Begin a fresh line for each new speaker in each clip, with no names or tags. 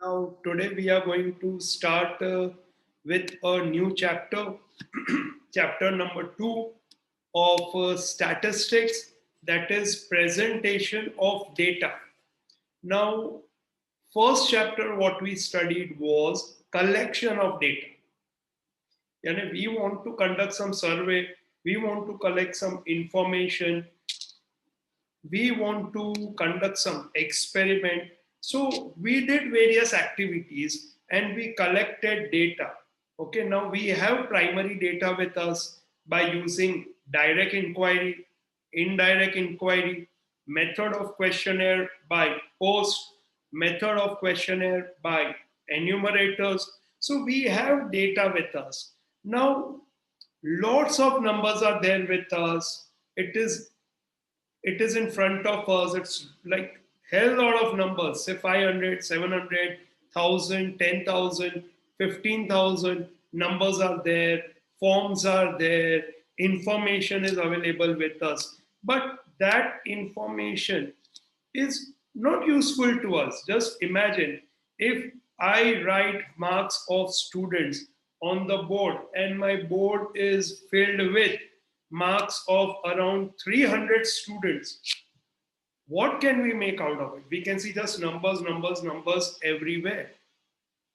Now, today we are going to start with a new chapter, chapter number 2 of statistics, that is presentation of data. Now, first chapter what we studied was collection of data. Yani we want to conduct some survey, we want to collect some information, we want to conduct some experiment. So we did various activities and we collected data. Okay, now we have primary data with us by using direct inquiry, indirect inquiry, method of questionnaire by post, method of questionnaire by enumerators. So we have data with us. Now lots of numbers are there with us. It is in front of us. It's like hell lot of numbers, say 500, 700, 1000, 10,000, 15,000 numbers are there, forms are there, information is available with us. But that information is not useful to us. Just imagine if I write marks of students on the board and my board is filled with marks of around 300 students. What can we make out of it? We can see just numbers, numbers, numbers everywhere.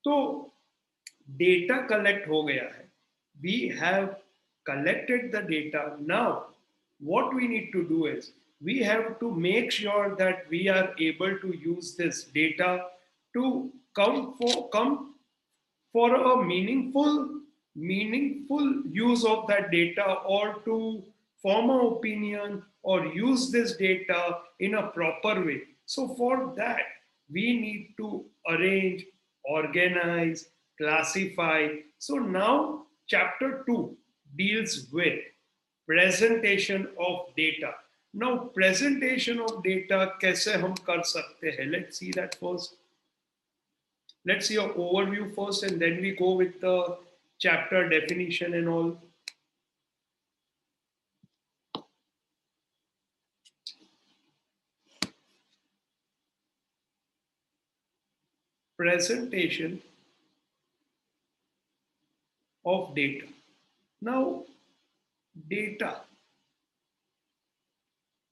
So data collect हो गया है. We have collected the data. Now, what we need to do is we have to make sure that we are able to use this data to come for a meaningful use of that data, or to form an opinion or use this data in a proper way. So for that we need to arrange, organize, classify. So now chapter 2 deals with presentation of data. Now presentation of data कैसे हम कर सकते हैं? Let's see that first. Let's see your overview first and then we go with the chapter definition and all. Presentation of data. Now, data.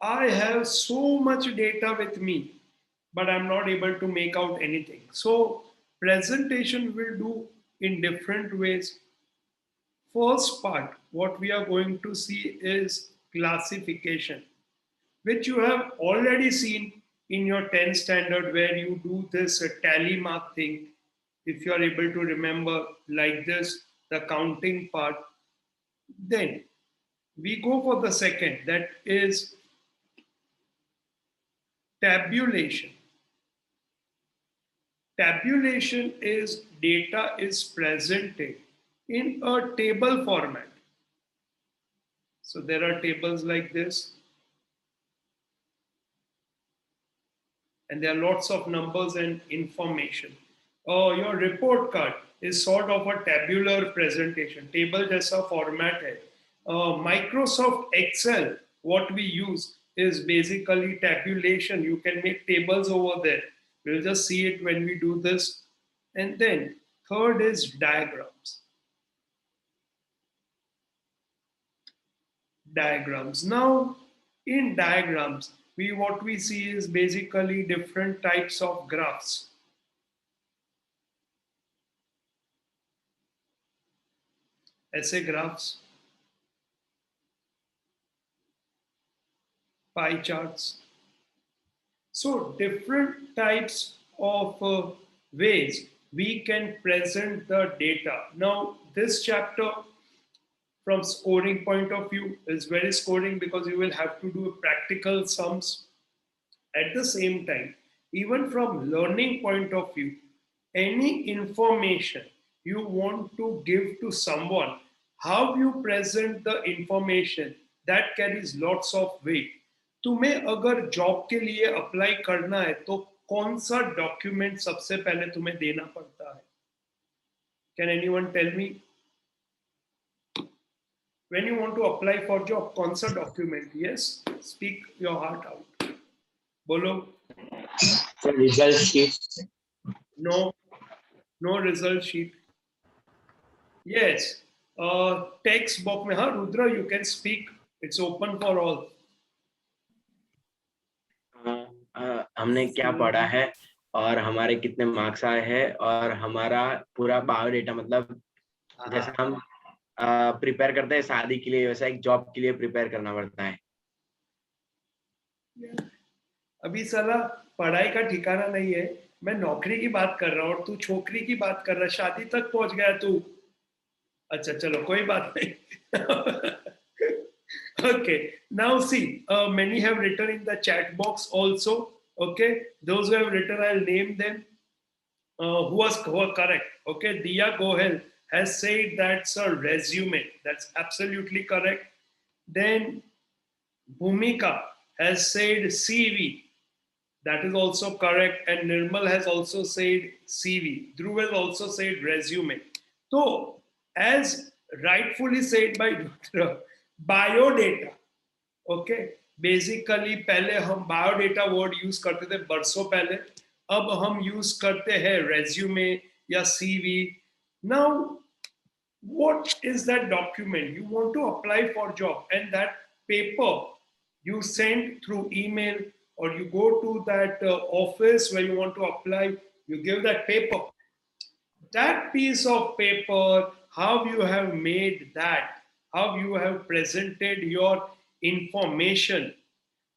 I have so much data with me, but I'm not able to make out anything. So, presentation will do in different ways. First part, what we are going to see is classification, which you have already seen in your 10th standard, where you do this tally mark thing. If you are able to remember like this, the counting part, then we go for the second, that is tabulation. Tabulation is data is presented in a table format. So there are tables like this, and there are lots of numbers and information. Your report card is sort of a tabular presentation. Table जैसा format है. Microsoft Excel, what we use is basically tabulation. You can make tables over there. We'll just see it when we do this. And then third is diagrams. Diagrams. Now, in diagrams, what we see is basically different types of graphs. ऐसे graphs, pie charts. So different types of ways we can present the data. Now, this chapter from scoring point of view is very scoring, because you will have to do practical sums. At the same time, even from learning point of view, any information you want to give to someone, how you present the information, that carries lots of weight. तुम्हें अगर job के लिए apply करना है तो कौन सा document सबसे पहले तुम्हें देना पड़ता है? Can anyone tell me? When you want to apply for job, कौन सा document? Yes, speak your heart out. बोलो.
Result sheet.
No. No result sheet. Yes. Text box में हाँ Rudra you can speak. It's open for all.
हमने क्या पढ़ा है और हमारे कितने मार्क्स आए हैं और हमारा पूरा बायोडेटा, मतलब जैसे हम प्रिपेयर करते हैं शादी के लिए, वैसा एक जॉब के लिए प्रिपेयर करना पड़ता है।
अभी साला पढ़ाई का ठिकाना नहीं है। मैं नौकरी की बात कर रहा हूँ और तू छोकरी की बात कर रहा है, शादी तक पहुंच गया तू। अच्छा चलो कोई बात नहीं। Okay, now see, many have written in the chat box also. Okay, those who have written, I'll name them. Who are correct? Okay, Dia Gohel has said that's a resume. That's absolutely correct. Then Bhumika has said CV. That is also correct. And Nirmal has also said CV. Dhruv has also said resume. So, as rightfully said by Dhruv, biodata. Okay basically पहले हम biodata word use करते थे बरसों पहले, अब हम use करते हैं रेज्यूमे या CV. Now what is that document you want to apply for job, and that paper you send through email, or you go to that office where you want to apply, you give that paper, that piece of paper, how you have made that, how you have presented your information.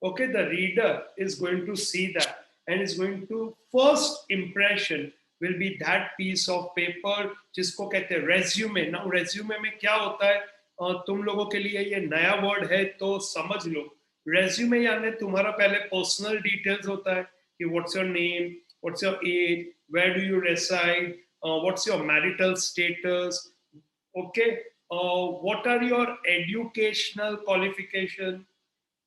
Okay, the reader is going to see that and is going to first impression will be that piece of paper जिसको कहते हैं resume. Now resume में क्या होता है, तुम लोगों के लिए ये नया वर्ड है तो समझ लो. resume यानी तुम्हारा पहले पर्सनल डिटेल्स होता है कि what's your name, what's your age, where do you reside, what's your marital status, okay, what are your educational qualification,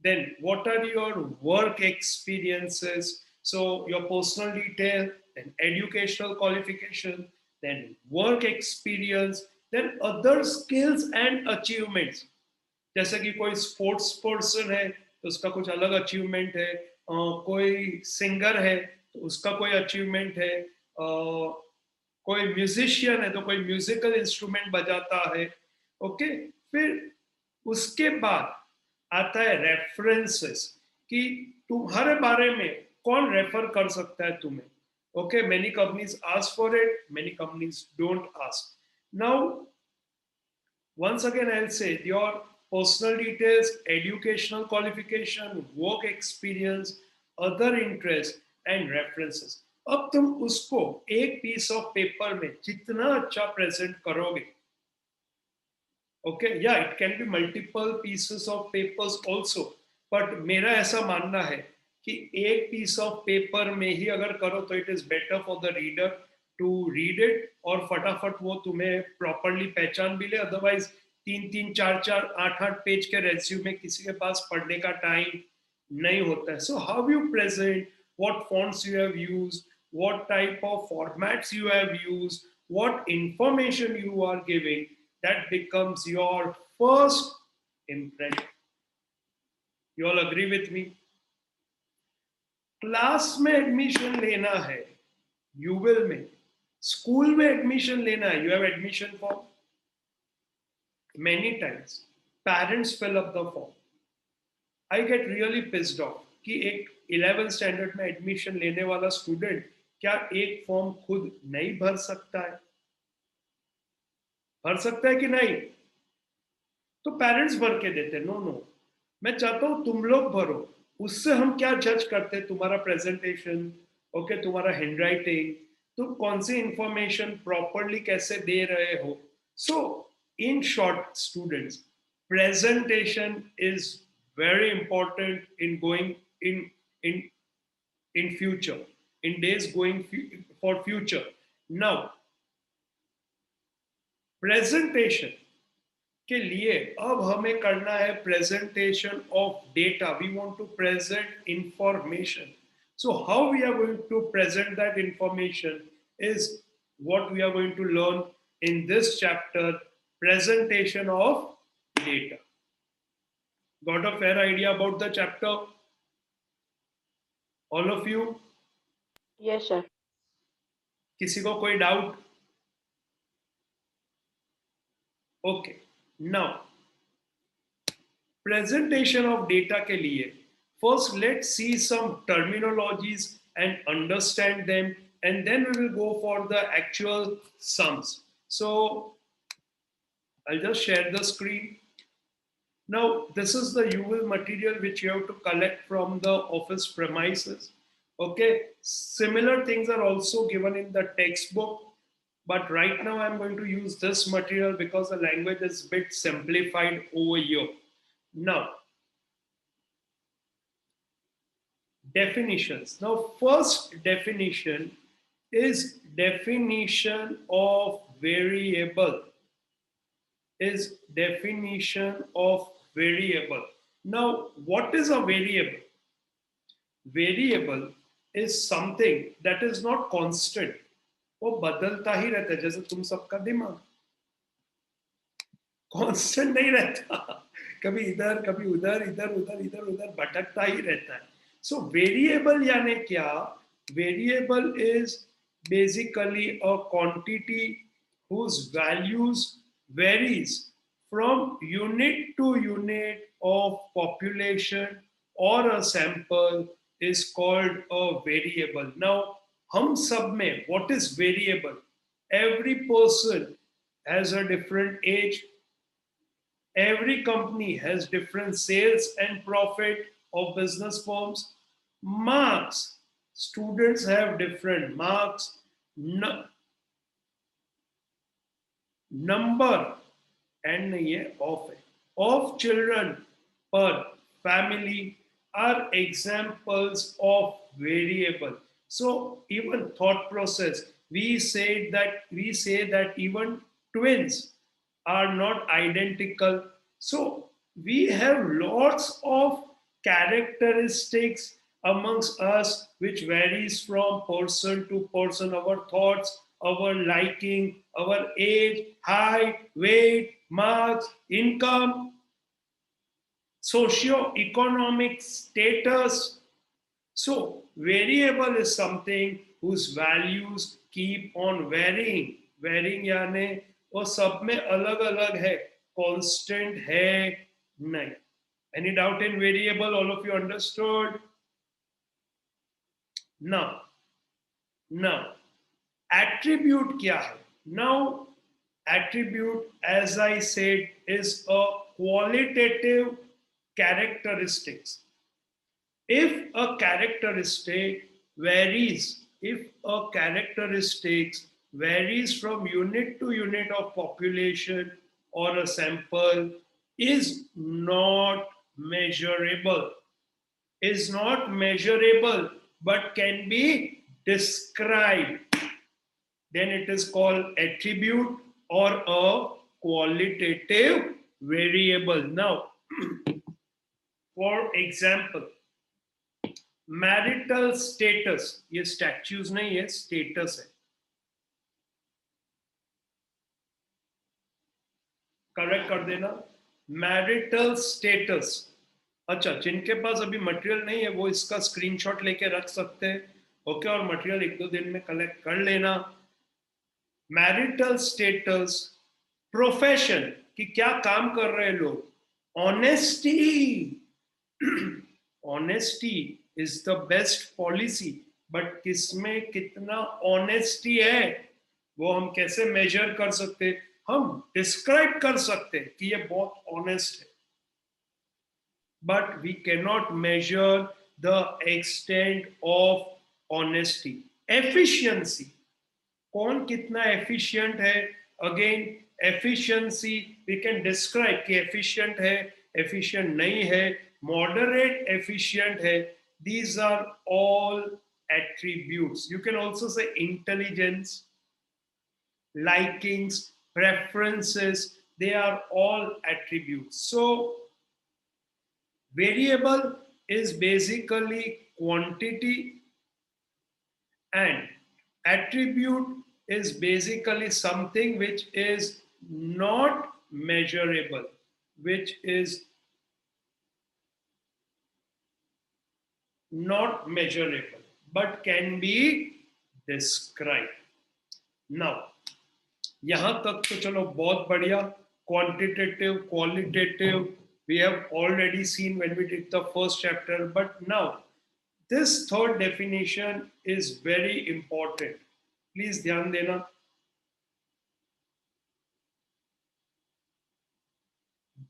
then what are your work experiences, so your personal detail, then educational qualification, then work experience, then other skills and achievements. जैसे कि कोई sports person है तो उसका कुछ अलग achievement है, कोई सिंगर है तो उसका कोई अचीवमेंट है, कोई म्यूजिशियन है तो कोई म्यूजिकल इंस्ट्रूमेंट बजाता है. ओके, फिर उसके बाद आता है रेफरेंसेस कि तुम्हारे बारे में कौन रेफर कर सकता है तुम्हें. Okay, many companies ask for it, many companies don't ask. Now once again I'll say your personal details, educational qualification, work experience, other interests and references. अब तुम उसको एक पीस ऑफ पेपर में जितना अच्छा प्रेजेंट करोगे, ओके, या it can be multiple pieces of papers also, but मेरा ऐसा मानना है कि एक पीस ऑफ पेपर में ही अगर करो तो it is better for the reader to read it और फटाफट वो तुम्हें प्रॉपरली पहचान भी ले. अदरवाइज 3-3, 4-4, 8-8 पेज के रेज्यूमे किसी के पास पढ़ने का टाइम नहीं होता है. So how you present, what fonts you have used, what type of formats you have used, what information you are giving, that becomes your first impression. You all agree with me? Class में admission लेना है, यूविल में, school में admission लेना है, you have admission form. Many times parents fill up the form. I get really pissed off कि एक 11th standard में एडमिशन लेने वाला स्टूडेंट क्या एक फॉर्म खुद नहीं भर सकता है? भर सकता है कि नहीं? तो पेरेंट्स भर के देते. नो नो, मैं चाहता हूं तुम लोग भरो. उससे हम क्या जज करते? तुम्हारा प्रेजेंटेशन, ओके, तुम्हारा हैंडराइटिंग, तुम कौन सी इंफॉर्मेशन प्रॉपरली कैसे दे रहे हो. So in short students, presentation is very important in going in future, in days going for future. Now presentation के लिए अब हमें करना है presentation of data. We want to present information. So how we are going to present that information is what we are going to learn in this chapter, presentation of data. Got a fair idea about the chapter? All of you?
Yes, sir.
किसी को कोई doubt? Okay, now presentation of data के लिए first let's see some terminologies and understand them, and then we will go for the actual sums. So I'll just share the screen. Now, this is the UL material which you have to collect from the office premises. Okay, similar things are also given in the textbook, but right now I'm going to use this material because the language is a bit simplified over here. Now, definitions. Now, first definition is definition of variable. Is definition of variable. Now, what is a variable? Variable is something that is not constant. वो बदलता ही रहता है, जैसे तुम सबका दिमाग constant नहीं रहता, कभी इधर कभी उधर, इधर उधर इधर उधर भटकता ही रहता है. सो वेरिएबल यानी क्या? Variable is basically a quantity whose values varies from unit to unit of population or a sample is called a variable. Now, हम सब में what is variable? Every person has a different age. Every company has different sales and profit of business firms. Marks. Students have different marks. Number and ये of है. Of children per family are examples of variable. So even thought process, we say that even twins are not identical. So we have lots of characteristics amongst us which varies from person to person. Our thoughts, our liking, our age, height, weight, marks, income, socio-economic status. So variable is something whose values keep on varying. Varying यानी वो सब में अलग अलग है, constant है नहीं. Any doubt in variable? All of you understood? Now, attribute क्या है? Now, attribute, as I said, is a qualitative characteristics. If a characteristic varies from unit to unit of population or a sample, is not measurable, but can be described, then it is called attribute or a qualitative variable. Now, for example, marital status, ये statues नहीं है, status है. Correct कर देना. Marital status. अच्छा, जिनके पास अभी material नहीं है वो इसका स्क्रीनशॉट लेके रख सकते हैं. ओके, और मटेरियल 1-2 दिन में कलेक्ट कर लेना. मैरिटल स्टेटस, प्रोफेशन कि क्या काम कर रहे हैं लोग, honesty. Honesty is the best policy, but किसमें कितना ऑनेस्टी है वो हम कैसे मेजर कर सकते हैं? हम डिस्क्राइब कर सकते हैं कि ये बहुत ऑनेस्ट है, but we can not measure the extent of honesty. Efficiency, कौन कितना एफिशिएंट है? Again efficiency we can describe कि एफिशिएंट है, एफिशिएंट नहीं है, मॉडरेट एफिशिएंट है. These are all attributes. You can also say intelligence, likings, preferences, they are all attributes. So variable is basically quantity and attribute is basically something which is not measurable, which is not measurable but can be described. Now, यहां तक तो चलो बहुत बढ़िया. quantitative, qualitative, we have already seen when we did the first chapter. But now, this third definition is very important. Please ध्यान देना.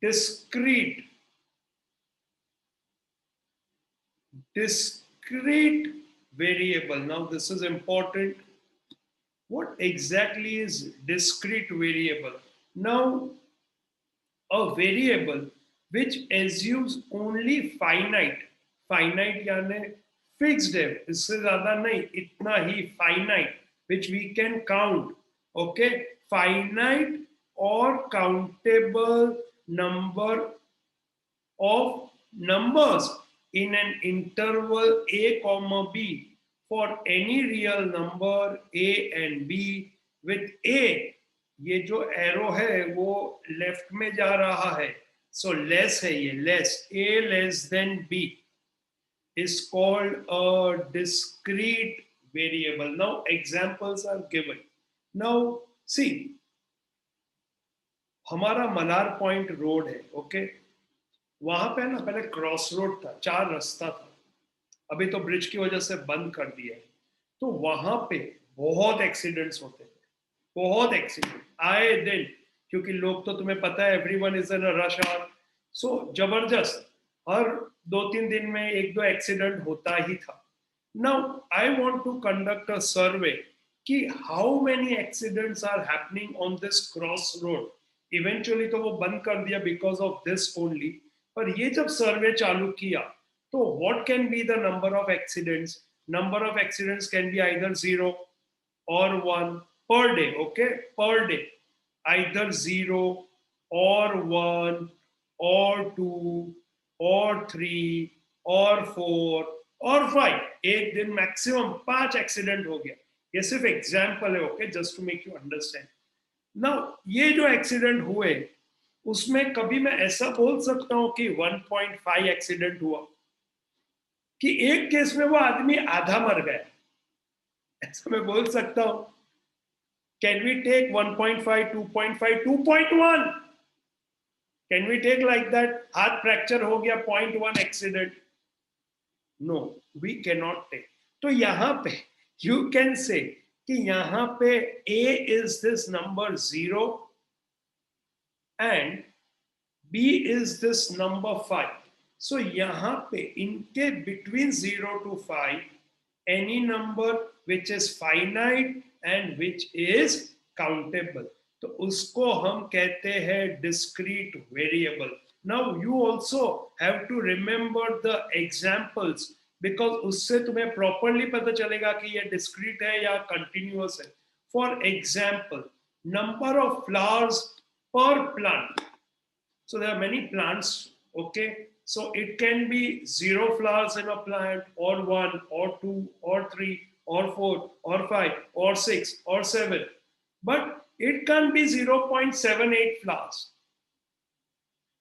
Discrete variable. Now, this is important. What exactly is discrete variable? Now, a variable which assumes only finite यानी fixed है, इससे ज़्यादा नहीं, इतना ही finite, which we can count, okay, finite or countable number of numbers in an interval a comma b for any real number a and b with a, ये जो arrow है वो लेफ्ट में जा रहा है, सो लेस है, ये less, a less than b is called a discrete variable. Now examples are given. Now see, हमारा मलार पॉइंट रोड है, ओके, वहां पे ना पहले क्रॉस रोड था, 4 रास्ता था, अभी तो ब्रिज की वजह से बंद कर दिया है. तो वहां पे बहुत एक्सीडेंट्स होते थे, बहुत एक्सीडेंट आए दिन, क्योंकि लोग तो तुम्हें पता है everyone is in a rush hour, so जबरदस्त हर 2-3 दिन में 1-2 एक्सीडेंट होता ही था. Now I want to conduct a survey कि how many accidents are happening on this cross road. Eventually तो वो बंद कर दिया बिकॉज ऑफ दिस ओनली, पर ये जब सर्वे चालू किया तो what can be the number of accidents? Number of accidents can be either 0 or 1 per day, okay, per day, either 0 or 1 or 2 or 3 or 4 or 5. एक दिन मैक्सिमम 5 एक्सीडेंट हो गया. ये सिर्फ एग्जाम्पल है, okay, just to make you understand. Now ये जो accident हुए उसमें कभी मैं ऐसा बोल सकता हूं कि 1.5 एक्सीडेंट हुआ, कि एक केस में वो आदमी आधा मर गया, ऐसा मैं बोल सकता हूं? Can we take 1.5, 2.5, 2.1? Can we take like that? हाथ फ्रैक्चर हो गया, 0.1 accident? No, we cannot take. तो यहां पे you can say कि यहां पे A is this number 0 and B is this number 5. So यहाँ पे इनके between 0 to 5 any number which is finite and which is countable, तो उसको हम कहते हैं discrete variable. Now you also have to remember the examples because उससे तुम्हें properly पता चलेगा कि ये discrete है या continuous है. For example, number of flowers per plant. So there are many plants, okay, so it can be 0 flowers in a plant or 1 or 2 or 3 or 4 or 5 or 6 or 7, but it can be 0.78 flowers.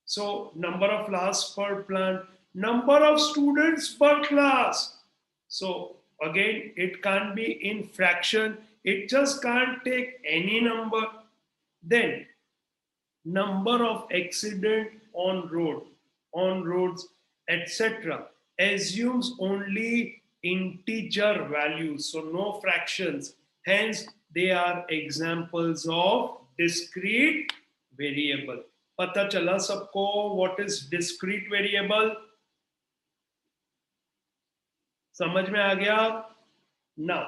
So number of flowers per plant, number of students per class. So again it can't be in fraction, it just can't take any number. Then number of accident on roads, etc. assumes only integer values, so no fractions, hence they are examples of discrete variable. पता चला सबको what is discrete variable? समझ में आ गया? Now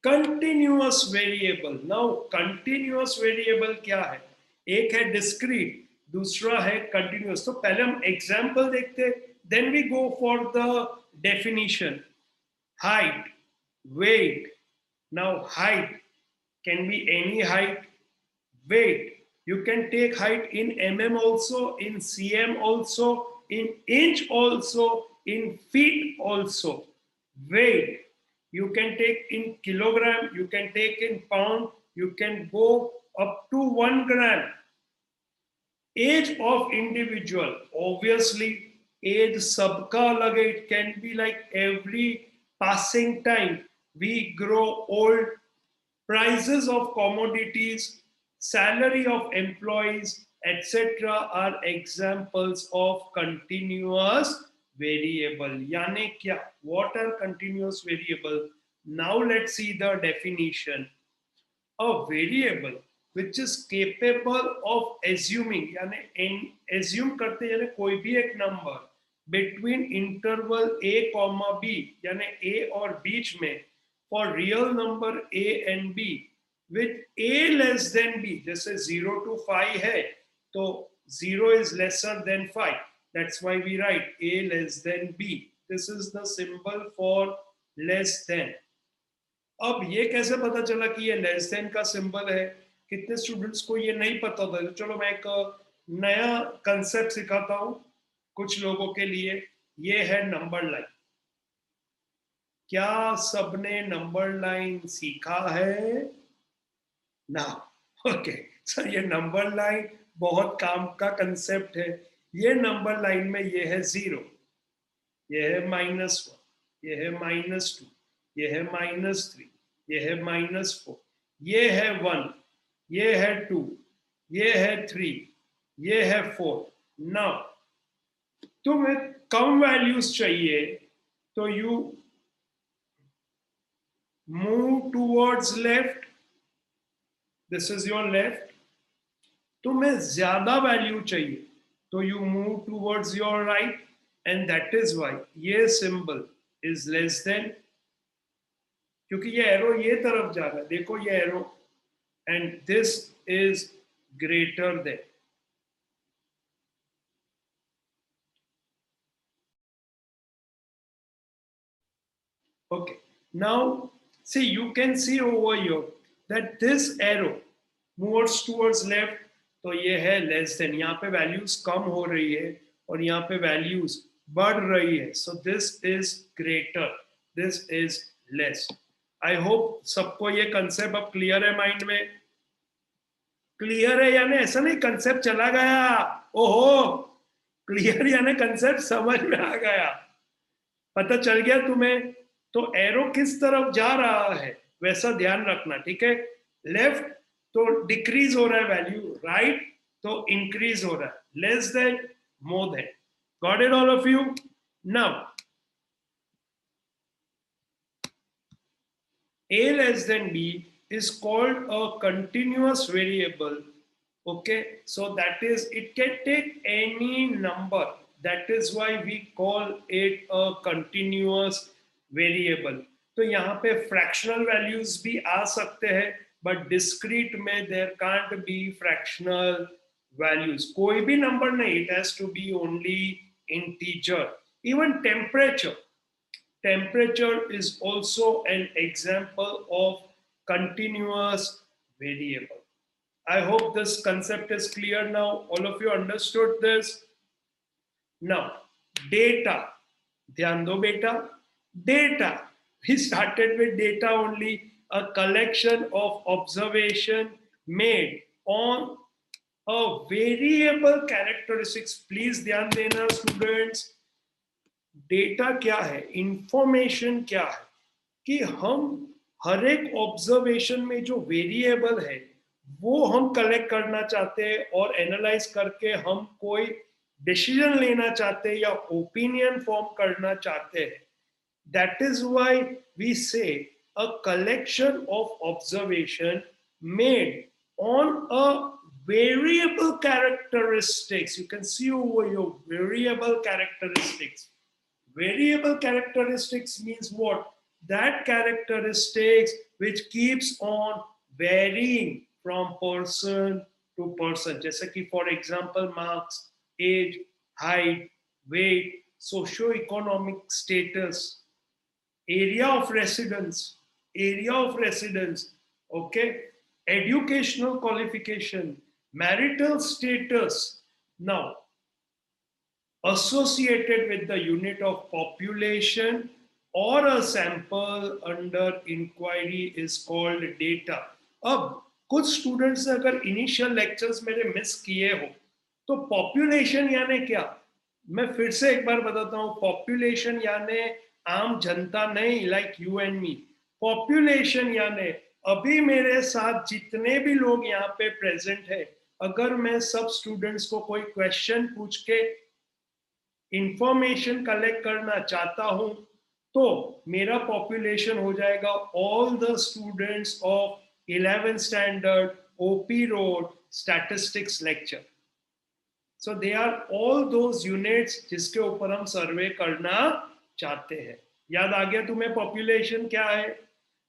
continuous variable. Now continuous variable क्या है? एक है डिस्क्रीट, दूसरा है कंटिन्यूअस. तो पहले हम एग्जांपल देखते, then we go for the definition. Height, weight. Now height can be any height. Weight, you can take height in mm also, in cm also, in inch also, in feet also. Weight you can take in kilogram, you can take in pound, you can go up to 1 gram. Age of individual, obviously age sabka alag hai. It can be like every passing time we grow old, prices of commodities, salary of employees, etc. are examples of continuous variable. यानी क्या? What are continuous variable? Now let's see the definition. A variable which is capable of assuming, यानी assume करते यानी कोई भी एक number between interval a comma b, यानी a और बीच में, for real number a and b with a less than b, जैसे 0 to 5 है तो 0 is lesser than 5, that's why we write a less than b. This is the symbol for less than. अब ये कैसे पता चला कि ये लेस देन का सिंबल है? कितने स्टूडेंट्स को ये नहीं पता था? तो चलो मैं एक नया कंसेप्ट सिखाता हूं कुछ लोगों के लिए. ये है नंबर लाइन. क्या सबने नंबर लाइन सीखा है ना? ओके, सर ये नंबर लाइन बहुत काम का कंसेप्ट है. ये नंबर लाइन में ये है 0, ये है -1, ये है -2, ये है -3, ये है -4, ये है 1, ये है 2, ये है 3, ये है 4. नाउ तुम्हें कम वैल्यूज चाहिए तो you move towards left. This is your left. तुम्हें ज्यादा वैल्यू चाहिए तो you move towards your right. And that is why ये सिंबल इज लेस देन, क्योंकि ये एरो ये तरफ जा रहा है. देखो ये arrow, and this is greater than. Okay, now see, you can see over here that this arrow moves towards left, तो ये है less than. यहाँ पे values कम हो रही है और यहाँ पे values बढ़ रही है. So this is greater, this is less. I hope सबको ये concept अब clear है mind में. Clear है यानी ऐसा नहीं concept चला गया, ओहो. Clear यानी concept समझ में आ गया, पता चल गया तुम्हें. तो एरो किस तरफ जा रहा है वैसा ध्यान रखना, ठीक है. लेफ्ट तो डिक्रीज हो रहा है वैल्यू, राइट तो इंक्रीज हो रहा है. Less than, more than. Got it all of you? Now a less than b is called a continuous variable. Okay, so that is, it can take any number, that is why we call it a continuous variable. तो यहाँ पे fractional values भी आ सकते हैं, but discrete में there can't be fractional values. कोई भी नंबर नहीं, it has to be only integer. Even temperature is also an example of continuous variable. I hope this concept is clear now. All of you understood this. Now data, ध्यान दो बेटा. Data, we started with data only, a collection of observation made on a variable characteristics. Please ध्यान देना students. Data क्या है, information क्या है, कि हम हर एक observation में जो variable है वो हम कलेक्ट करना चाहते हैं और एनालाइज करके हम कोई डिसीजन लेना चाहते हैं या ओपिनियन फॉर्म करना चाहते हैं. That is why we say a collection of observation made on a variable characteristics. You can see over your variable characteristics. Variable characteristics means what? That characteristics which keeps on varying from person to person. जैसे कि for example marks, age, height, weight, socio-economic status, area of residence, okay, educational qualification, marital status. Now associated with the unit of population or a sample under inquiry is called data. अब कुछ students ने अगर initial lectures मेरे miss किए हो तो population यानी क्या, मैं फिर से एक बार बताता हूँ. पॉपुलेशन यानी आम जनता नहीं, like you and me. Population यानी अभी मेरे साथ जितने भी लोग यहाँ पे प्रेजेंट है, अगर मैं सब स्टूडेंट्स को कोई क्वेश्चन पूछ के इंफॉर्मेशन कलेक्ट करना चाहता हूं, तो मेरा पॉपुलेशन हो जाएगा all the students of 11th standard OP road statistics lecture. So they are all those units जिसके ऊपर हम सर्वे करना चाहते हैं. याद आ गया तुम्हें पॉपुलेशन क्या है?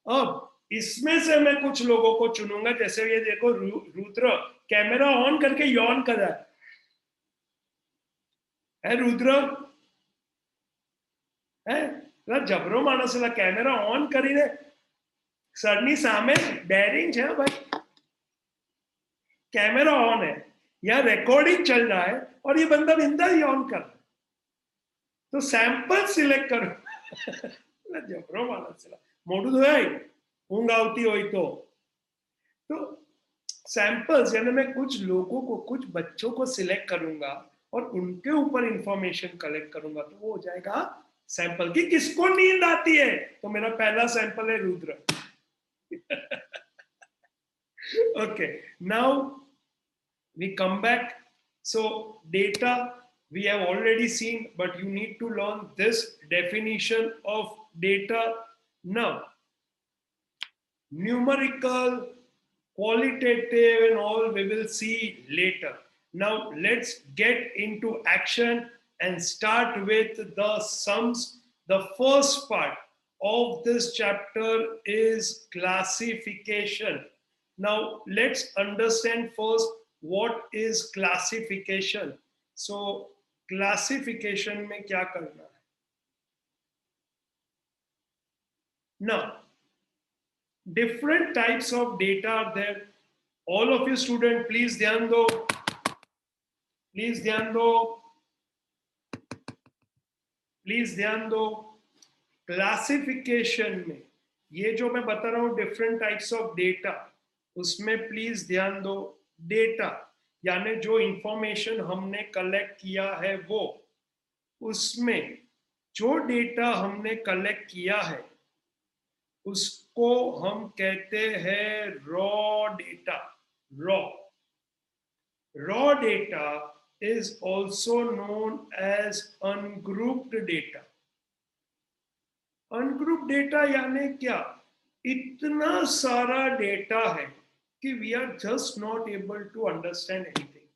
अब इसमें से मैं कुछ लोगों को चुनूंगा. जैसे ये देखो, रुद्र कैमरा ऑन करके यॉन कर रहा है रुद्र है. जबरो मानस कैमरा ऑन करीने सરની સામે બેરિંગ છે भाई. कैमरा ऑन है, यहाँ रिकॉर्डिंग चल रहा है और ये बंदा बिंदा ही ऑन कर रहा है. तो सैंपल सिलेक्ट करो. जबरो मानस मोटू धोया ऊंग आवती हो तो सैंपल्स, यानी मैं कुछ लोगों को, कुछ बच्चों को सिलेक्ट करूंगा और उनके ऊपर इंफॉर्मेशन कलेक्ट करूंगा, तो वो हो जाएगा सैंपल. की किसको नींद आती है? तो मेरा पहला सैंपल है Rudra. Okay, now we come back. So data we have already seen, but you need to learn this definition of data. Now numerical, qualitative and all we will see later. Now let's get into action and start with the sums. The first part of this chapter is classification. Now let's understand first what is classification. So classification में क्या करना है? Now different types of data are there. All of you students, please ध्यान दो, please ध्यान दो, please ध्यान दो. क्लासिफिकेशन में ये जो मैं बता रहा हूं डिफरेंट टाइप्स ऑफ डेटा, उसमें प्लीज ध्यान दो. डेटा यानी जो इंफॉर्मेशन हमने कलेक्ट किया है, वो उसमें जो डेटा हमने कलेक्ट किया है उसको हम कहते हैं raw data. Raw data is also known as ungrouped data. Ungrouped data यानी क्या? इतना सारा डेटा है कि we are just not able to understand anything.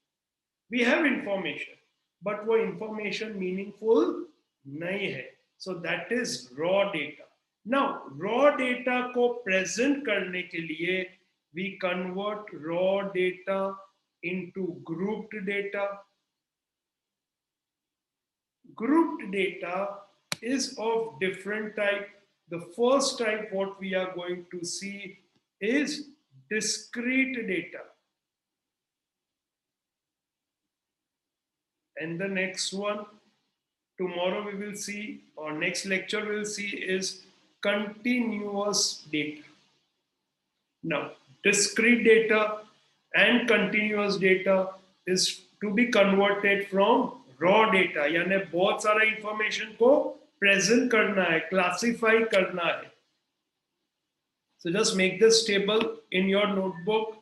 We have information, but वो information meaningful नहीं है. So that is raw data. Now raw data को present करने के लिए we convert raw data into grouped data. Grouped data is of different type. The first type what we are going to see is discrete data, and the next one tomorrow we will see, or next lecture we will see, is continuous data. Now discrete data and continuous data is to be converted from raw data, यानी बहुत सारा information को present करना है, classify करना है. So just make this table in your notebook.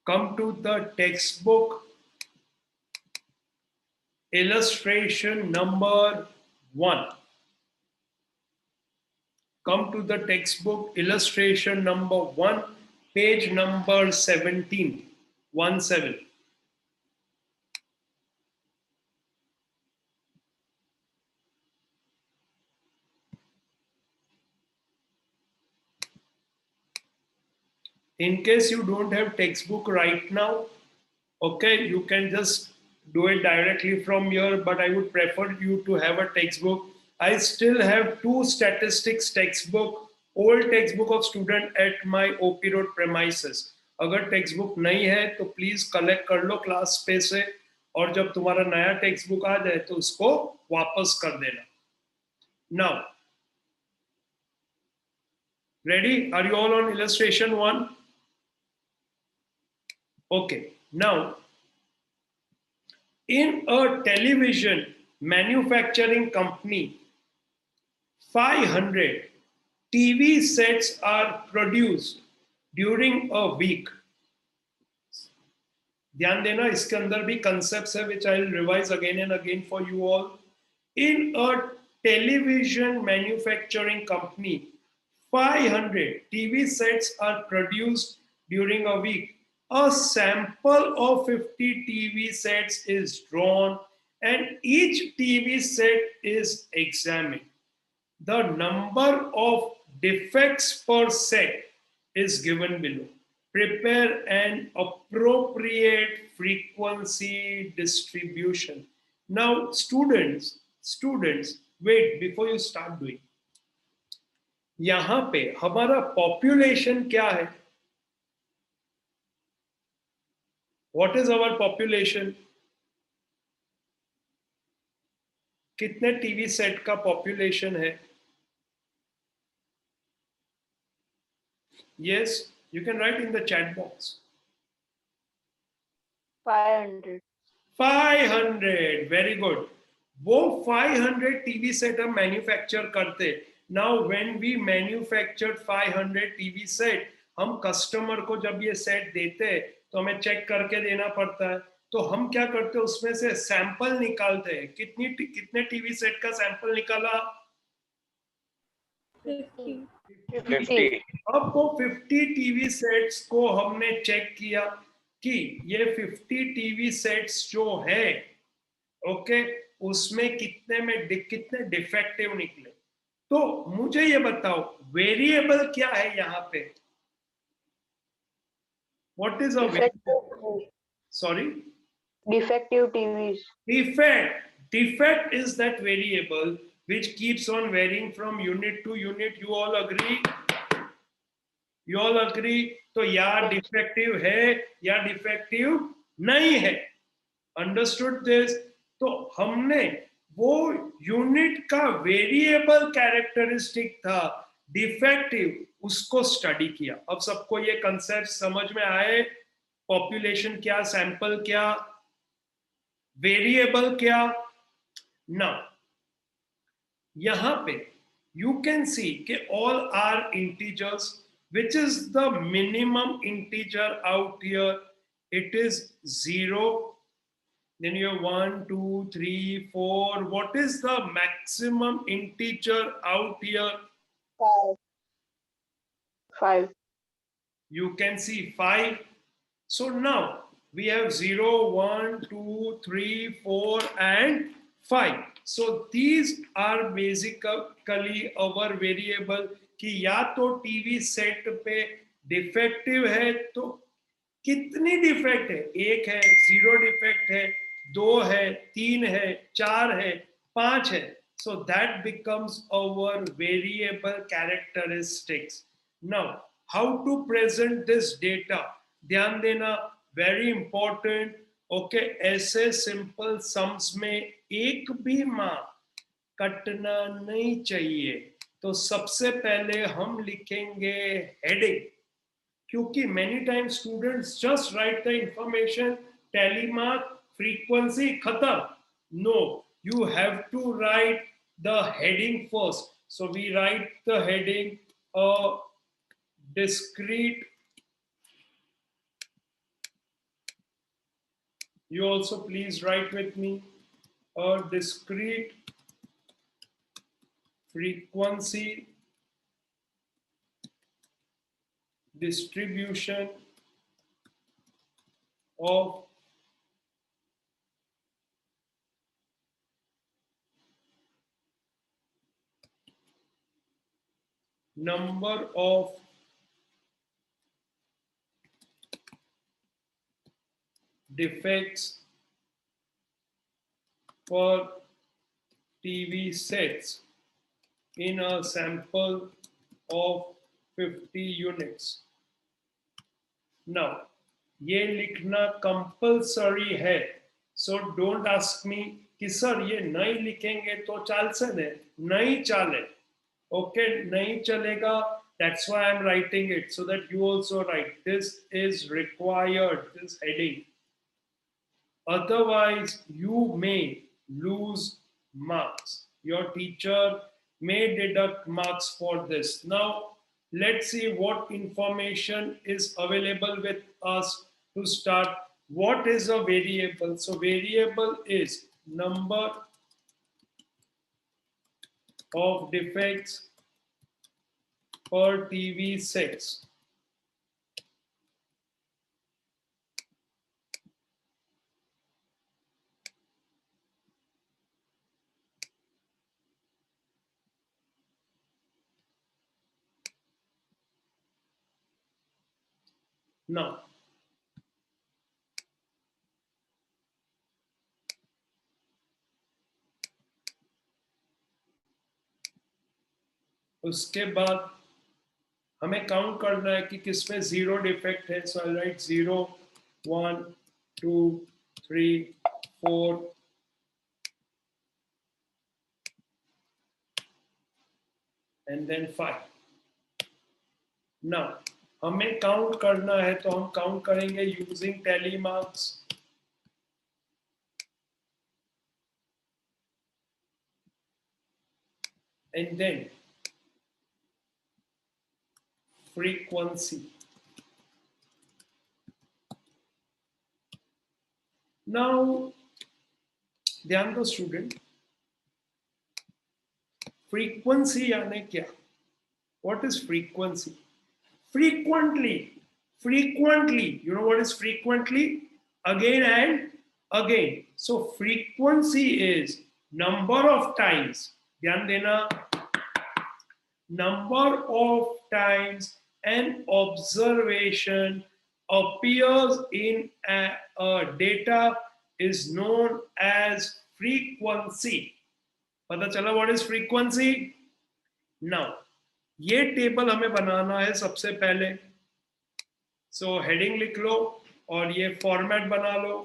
Come to the textbook, illustration number 1. Come to the textbook, illustration number 1, page number 17, 17. In case you don't have textbook right now, okay, you can just do it directly from here, but I would prefer you to have a textbook. I still have 2 statistics textbook, old textbook of student at my OP road premises. अगर textbook नहीं है तो please collect कर लो class पे से, और जब तुम्हारा नया textbook आ जाए तो उसको वापस कर देना. Now, ready? Are you all on illustration 1? Okay. Now, in a television manufacturing company, 500 TV sets are produced during a week. ध्यान देना, इसके अंदर भी concepts है which I will revise again and again for you all. In a television manufacturing company, 500 TV sets are produced during a week. A sample of 50 TV sets is drawn and each TV set is examined. The number of defects per set is given below. Prepare an appropriate frequency distribution. Now, students, wait before you start doing. यहां पे हमारा population क्या है? What is our population? कितने TV set का population है? Yes, you can write in the chat box.
500.
500, very good. वो 500 TV set हम मैन्युफैक्चर करते. Now when we manufactured 500 TV set, हम कस्टमर को जब ये सेट देते तो हमें चेक करके देना पड़ता है. तो हम क्या करते हैं, उसमें से सैंपल निकालते हैं. कितने टीवी सेट का सैंपल निकाला?
50.
अब वो 50 टीवी सेट्स को हमने चेक किया कि ये 50 टीवी सेट्स जो है, ओके, उसमें कितने डिफेक्टिव निकले. तो मुझे ये बताओ, वेरिएबल क्या है यहाँ पे? What is a variable? Sorry,
Defective TVs.
Defect is that variable which keeps on varying from unit to unit. You all agree? You all agree? तो या डिफेक्टिव है या डिफेक्टिव नहीं है. Understood this? तो हमने वो यूनिट का वेरिएबल कैरेक्टरिस्टिक था डिफेक्टिव, उसको स्टडी किया. अब सबको ये कंसेप्ट समझ में आए? पॉपुलेशन क्या, सैंपल क्या, वेरिएबल क्या? नाउ यहां पे you can see कि all are integers. Which is the minimum integer out here? It is 0. Then you have 1, 2, 3, 4. What is the maximum integer out here?
5.
You can see 5. So now we have 0, 1, 2, 3, 4 and 5. So these are basically our variable कि या तो TV set पे defective है तो कितनी defect है? 1 है, 0 defect है, 2 है, 3 है, 4 है, 5 है. So that becomes our variable characteristics. Now, how to present this data? ध्यान देना, very important. Okay, ऐसे सिंपल सम्स में एक भी मार्क कटना नहीं चाहिए. तो सबसे पहले हम लिखेंगे हेडिंग, क्योंकि many time students just write the information, tally mark, frequency, खत्म. No, you have to write the heading first. So we write the heading a discrete. You also please write with me, a discrete frequency distribution of number of defects per TV sets in a sample of 50 units. Now, ये लिखना compulsory है. So don't ask me कि sir ये नहीं लिखेंगे तो चालसे ने? नहीं चाले. Okay, नहीं चलेगा. That's why I'm writing it, so that you also write. This is required, this heading. Otherwise, you may lose marks. Your teacher may deduct marks for this. Now, let's see what information is available with us to start. What is a variable? So, variable is number of defects per TV sets. Now, उसके बाद हमें count करना है कि किसमें zero defect है. So I write 0 1 2 3 4 and then 5. Now हमें count करना है तो हम काउंट करेंगे using tally marks. And then frequency. Now, ध्यान दो स्टूडेंट, फ्रीक्वेंसी यानी क्या? What is frequency? Frequently, you know what is frequently? Again and again. So frequency is number of times. ध्यान देना, number of times an observation appears in a data is known as frequency. पता चला what is frequency? Now, ये table हमें बनाना है सबसे पहले. So heading लिख लो और ये फॉर्मेट बना लो.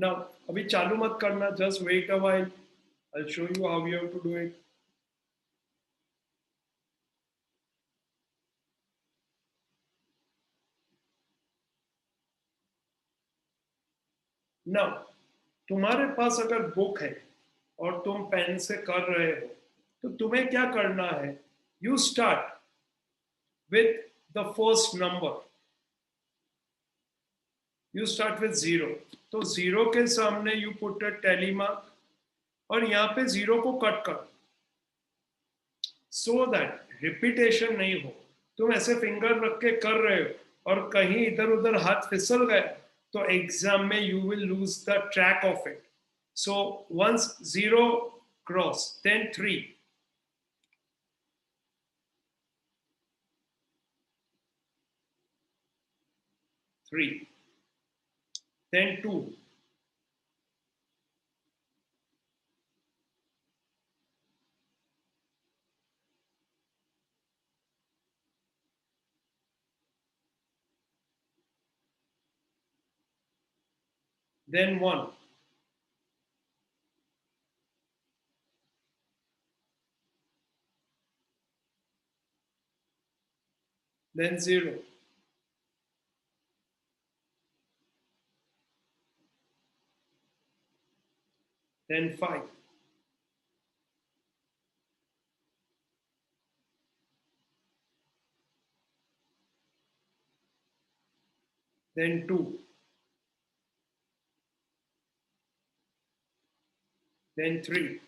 Now, अभी चालू मत करना, just wait a while. I'll show you how you have to do it. Now, तुम्हारे पास अगर बुक है और तुम पेन से कर रहे हो तो तुम्हें क्या करना है? You start with the first number. You start with 0. तो 0 के सामने you put a tally mark और यहाँ पे 0 को कट कर, so that रिपीटेशन नहीं हो. तुम ऐसे फिंगर रख के कर रहे हो और कहीं इधर उधर हाथ फिसल गया तो एग्जाम में you will lose the track of it. So once 0 cross, then 3. Then 2. Then 1. Then 0. Then 5. Then 2. Then 3.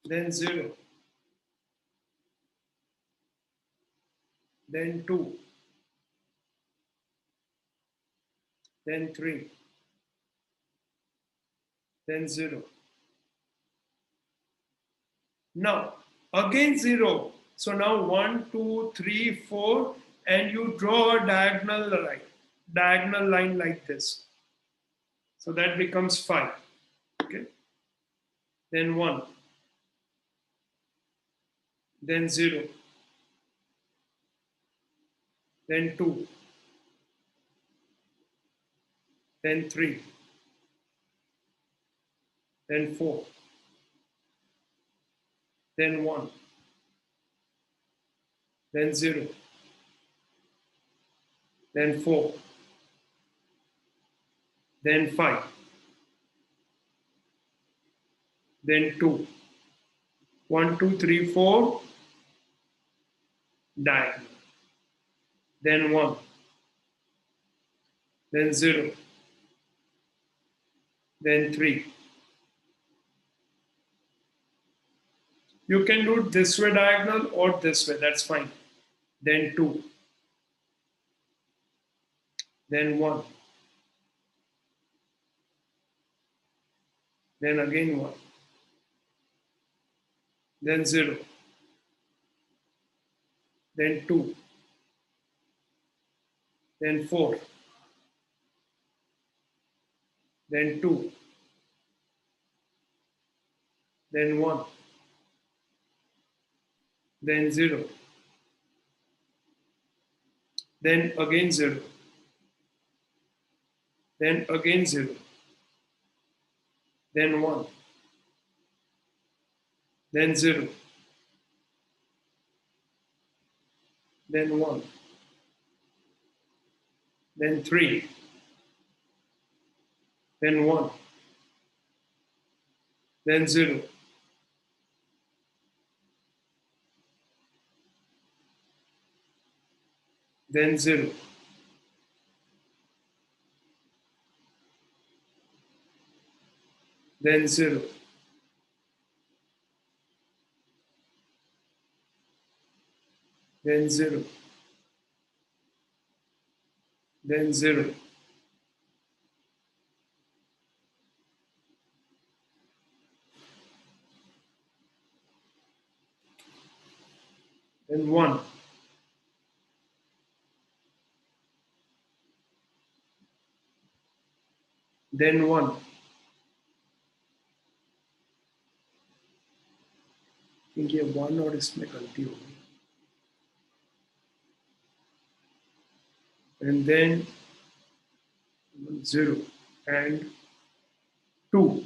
then 0, then 2, then 3, then 0. Now, again 0. So now 1, 2, 3, 4, and you draw a diagonal line like this. So that becomes 5. Okay. Then 1, then 0, then 2, then 3, then 4, then 1, then 0, then 4, then 5, then 2, 1, 2, 3, 4, diagonal, then 1, then 0, then 3. You can do it this way diagonal or this way, that's fine. Then 2, then 1, then again 1, then 0, then 2, then 4, then 2, then 1, then 0, then again 0, then again 0, then 1, then 0, then 1, then 3, then 1, then 0, then 0, then 0, then 0, then 0, then 1, then 1, think ये 1 और इसमें गलती होगी, and then 0 and 2.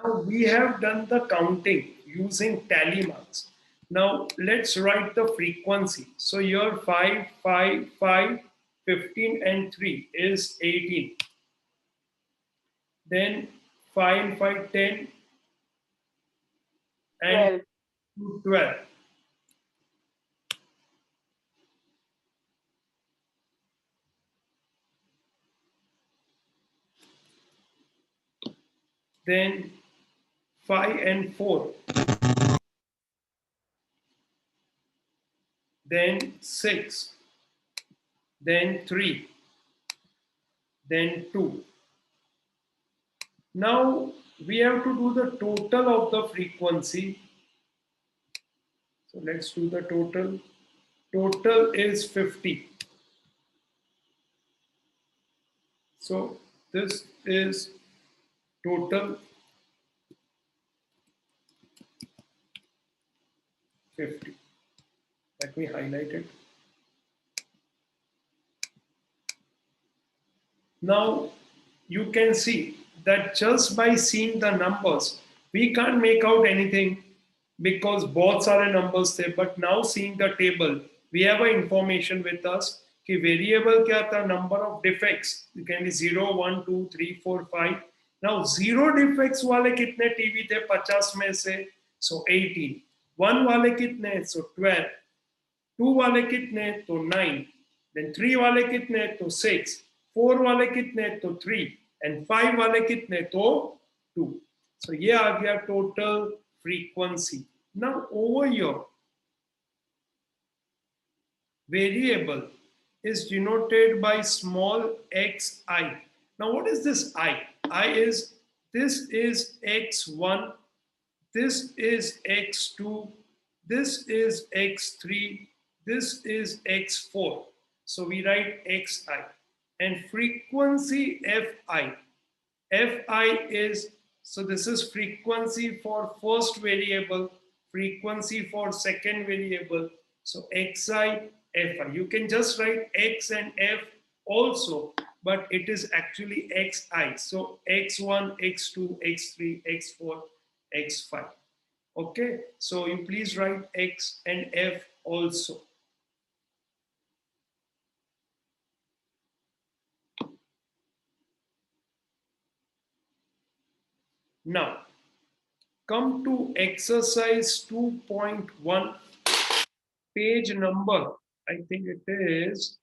Now we have done the counting using tally marks. Now let's write the frequency. So here 5, 5, 5, 15 and 3 is 18. Then 5 and 5, 10 and 12. Then 5 and 4. Then 6. Then 3. Then 2. Now we have to do the total of the frequency. So let's do the total. Total is 50. So this is total 50. Let me highlight it. Now you can see that just by seeing the numbers, We can't make out anything because बहुत सारे numbers थे. But now seeing the table, we have a information with us कि variable क्या था, number of defects. It can be 0, 1, 2, 3, 4, 5. Now 0 defects वाले कितने TV थे 50 में से? So 18. 1 वाले कितने? So 12. 2 वाले कितने? तो 9. Then 3 वाले कितने? तो 6. 4 वाले कितने? तो 3. And 5 वाले कितने? तो 2. So ये आ गया total frequency. Now over here, variable is denoted by small xi. Now what is this I? This is x1, this is x2, this is x3, this is x4. So we write xi. And frequency fi. Fi is, so this is frequency for first variable, frequency for second variable. So xi, fi. You can just write x and f also, but it is actually xi. So x1, x2, x3, x4, x5. Okay, so you please write x and f also. Now, come to exercise 2.1, page number, I think it is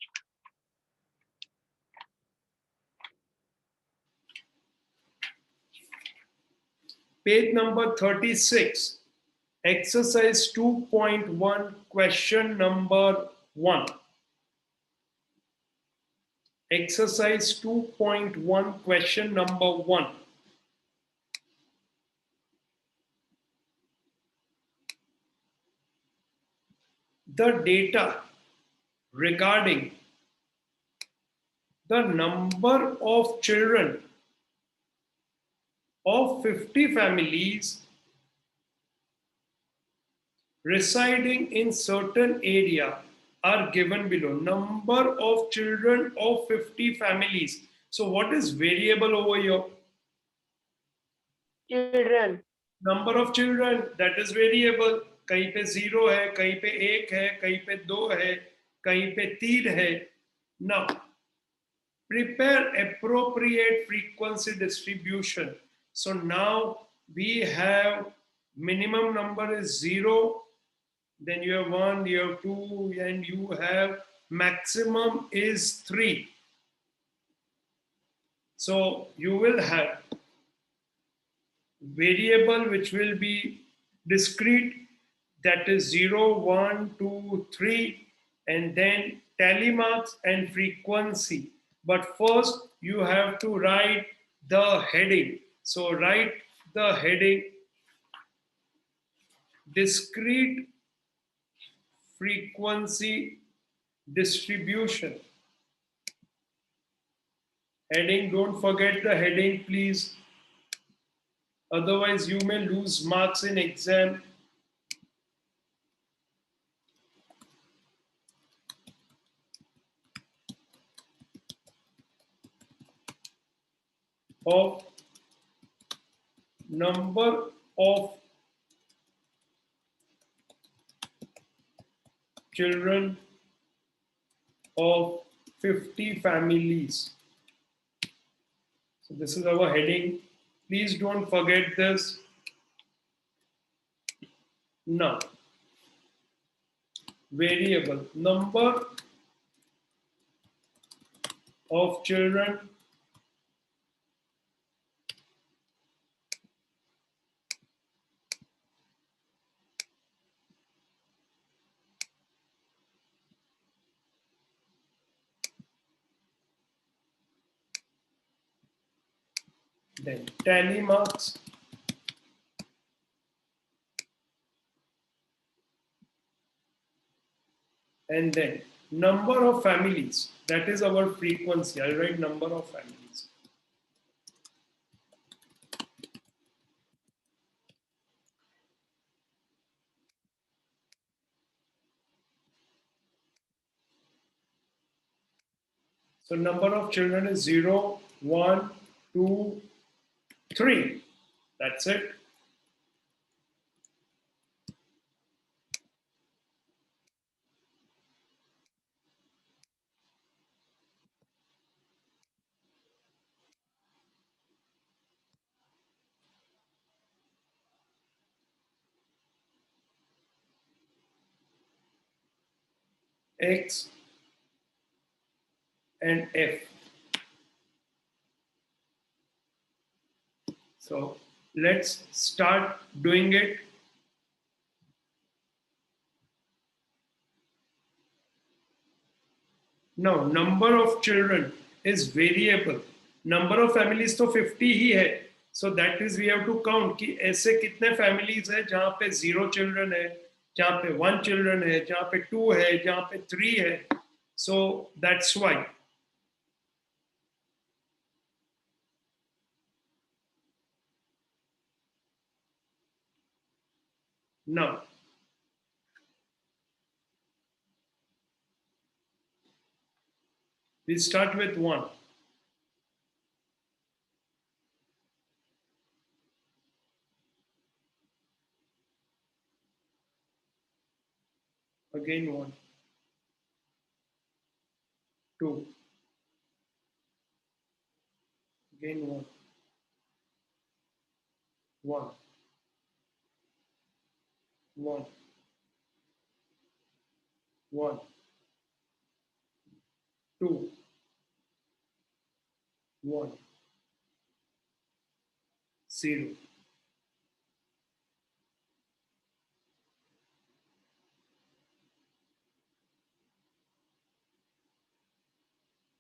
page number 36, exercise 2.1, question number 1. Exercise 2.1, question number 1. The data regarding the number of children of 50 families residing in certain area are given below. Number of children of 50 families. So what is variable over here?
Children.
Number of children, that is variable. कहीं पे 0 है, कहीं पे 1 है, कहीं पे 2 है, कहीं पे 3 है. Now, prepare appropriate frequency distribution. So now we have minimum number is 0, then you have 1, you have 2, and you have maximum is 3. So you will have variable which will be discrete, that is 0, 1, 2, 3, and then tally marks and frequency. But first you have to write the heading. So write the heading discrete frequency distribution. Heading, don't forget the heading, please. Otherwise you may lose marks in exam. Of number of children of 50 families. So this is our heading. Please don't forget this. Now, variable number of children then tally marks and then number of families, that is our frequency. I'll write number of families. So number of children is 0, 1, 2, 3. That's it. X and F. So let's start doing it. Now, number of children is variable. Number of families तो 50 ही है. So that is we have to count कि ऐसे कितने families है जहाँ पे 0 children है, जहाँ पे 1 children है, जहाँ पे 2 है, जहाँ पे 3 है. So that's why. Now, we start with 1. Again 1. 2. Again 1. 1. 1. 1. 2. 1. 0.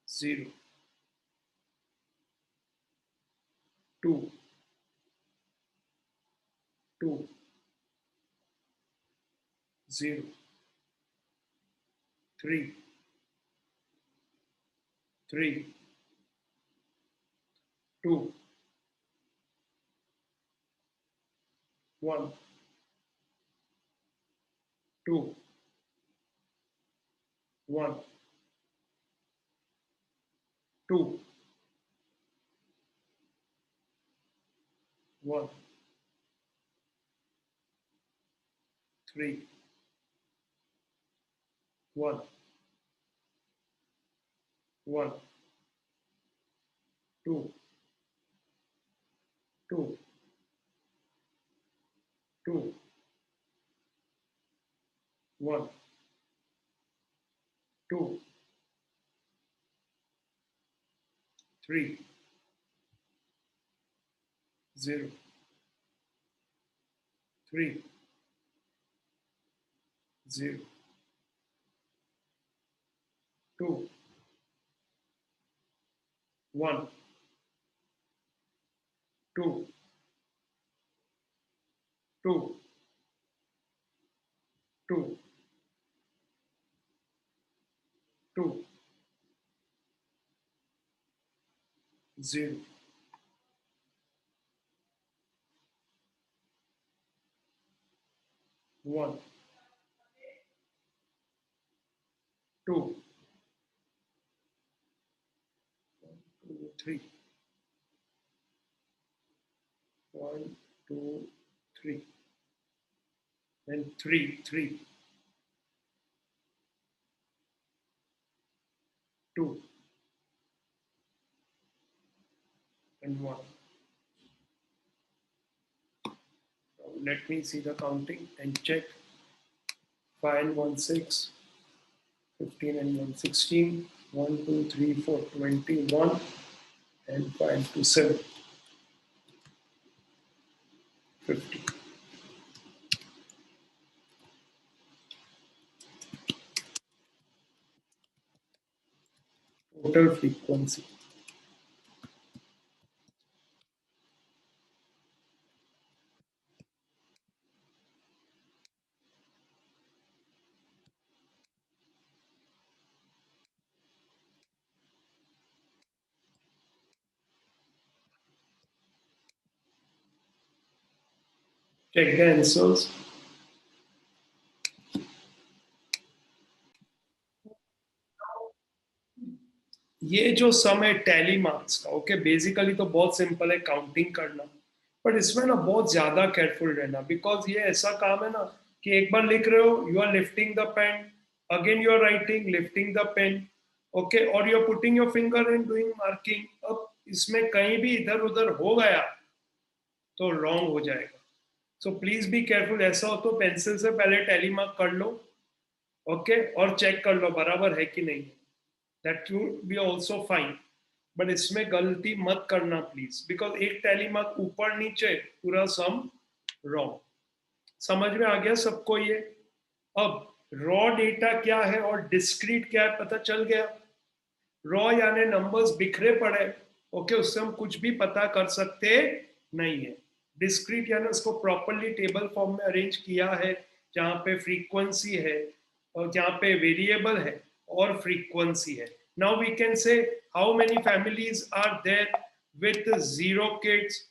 0. 2. 2. 0. 3. 3. 2. 1. 2. 1. 2. 1. 3. 1. 1. 2. 2. 2. 1. 2. 3. 0. 3. 0. 2. 1. 2. 2. 2. 2. 0. 1. 2. 3. 1, 2, 3. Then 3. 3. 2. And 1. Now let me see the counting and check. 5 and 1, 6. 15 and 1, 16. 1, 2, 3, 4, 21. And 5 to 7. 50. Total frequency. Check the answers. ये जो सम है टैली मार्क्स का, ओके, बेसिकली तो बहुत simple है counting करना, but इसमें ना बहुत ज्यादा केयरफुल रहना, बिकॉज ये ऐसा काम है ना कि एक बार लिख रहे हो, you are lifting the pen, again you are writing, lifting the pen, okay, और you are putting your finger and doing marking. अब इसमें कहीं भी इधर उधर हो गया तो रॉन्ग हो जाएगा. So please be careful. ऐसा हो तो पेंसिल से पहले टैली मार्क कर लो, ओके, और चेक कर लो बराबर है कि नहीं, that would be also fine. But इसमें गलती मत करना प्लीज, बिकॉज एक टैली मार्क ऊपर नीचे पूरा सम रॉन्ग। समझ में आ गया सबको ये? अब रॉ डेटा क्या है और डिस्क्रीट क्या है पता चल गया। रॉ यानी नंबर्स बिखरे पड़े, ओके, उससे हम कुछ भी पता कर सकते नहीं है। डिस्क्रीट यानी उसको प्रॉपरली टेबल फॉर्म में अरेंज किया है, जहाँ पे फ्रीक्वेंसी है और जहाँ पे वेरिएबल है और फ्रीक्वेंसी है। Now we can say how many families are there with 0 kids.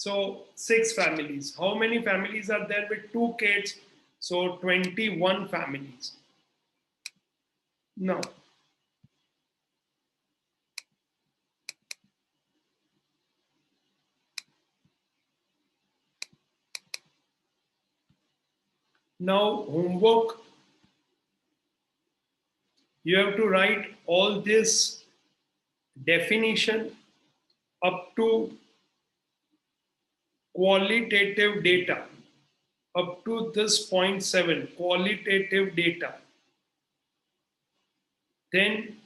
So 6 families. How many families are there with 2 kids? So 21 families. Now, homework. You have to write all this definition up to qualitative data, up to this point 7, qualitative data. Then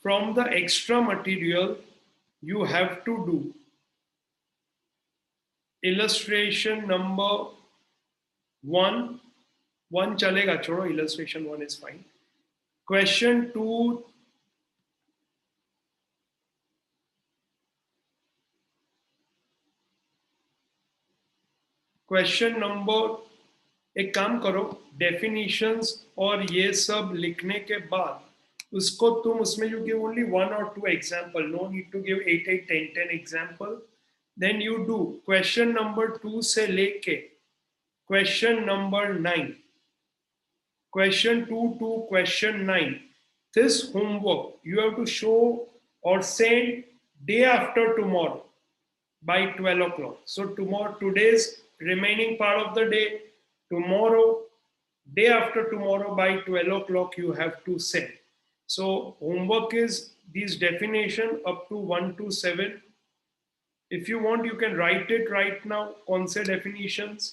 from the extra material, you have to do illustration number 1. 1 chalega, छोड़ो, illustration 1 is fine. Question 2, question number, एक काम करो, definitions और ये सब लिखने के बाद उसको तुम उसमें you give only 1 or 2 example, no need to give 8, 8, 10, 10 example. Then you do question number 2 से लेके question number 9, question 2 to question 9. This homework you have to show or send day after tomorrow by 12 o'clock. So tomorrow, today's remaining part of the day, tomorrow, day after tomorrow by 12 o'clock you have to send. So homework is these definition up to 1 to 7. If you want, you can write it right now, कौन से definitions